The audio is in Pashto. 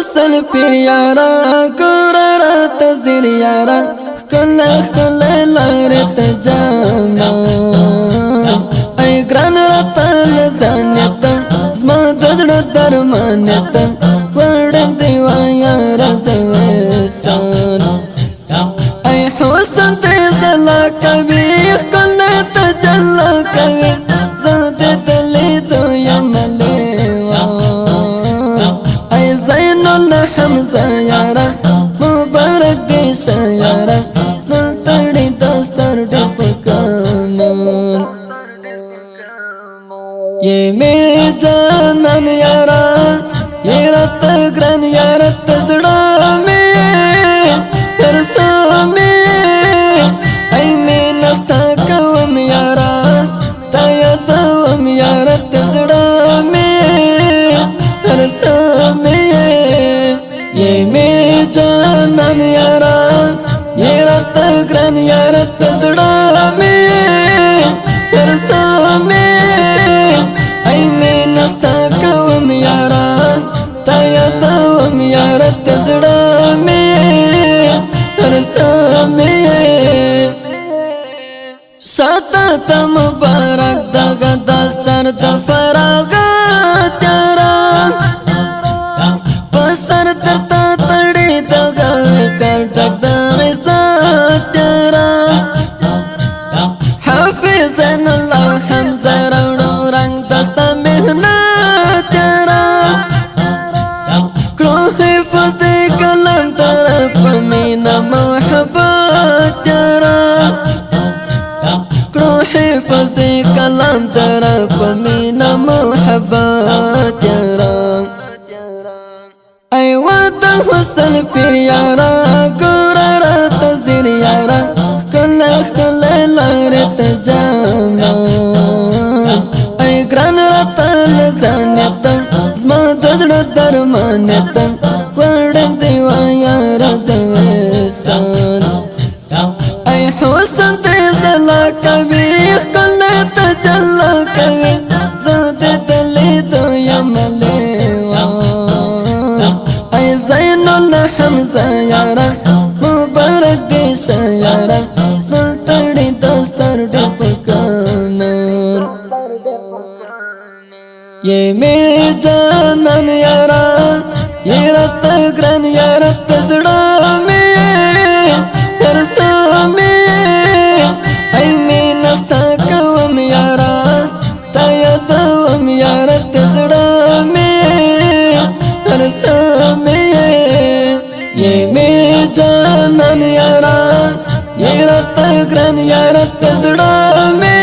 وصل پیر یارا گورا را تزیر یارا کل کل لارت جاما ای گران را تال زانیتا زما دزڑ درمانیتا وردم دیوا یارا زویسان ای حسن تیزلا کبی کل تجلا کبی زود دلی دو یملیوان ای زین الحمزہ یارا مبارک دیشا یارا نلتڑی دستر ڈپکانان یہ میری جانان یارا یہ رت گران یارت زڑا میں پرسا میں ای میں نستا کوم یارا تایا دوم یارت زڑا میں پرسا میں یہ میری جانان یارا یہ رت گران یارت زڑا میں پرسا میں ای میں نستا کوم یارا تایا دوم یارت زڑا میں پرسا میں شاتا تا مبارک داگا داستر دا فراغات یارا پسر ترتا تڑی داگا کارٹک دا غزات یارا حافظن اللہ حمزہ روڑو رنگ دستا محنات یارا کرو حفظ دے کلام طرف مینا محبات یارا کرو حفظ دے کلام طرف مینا محبات یارا ای وعدہ حسن پیر یارا گورا را تزیر یارا کل کل لارت جاما ای گران را تال زانیتا زما دزڑ درمانیتا وردم دیوا یارا زویسان ای حسن تیزلا کبی کل تجلا کبی زود دلی دو یملیوان ای زین الحمزہ یارا مبارک دیشا یارا نلتڑی دستر ڈپکانان یہ میری جانان یارا یہ رت گران یارت زڑا میں پرسا میں ای میں نستا کوم یارا تایا دوم یارت زڑا میں پرسا میں یہ میری جانان یارا یہ رت گران یارت زڑا میں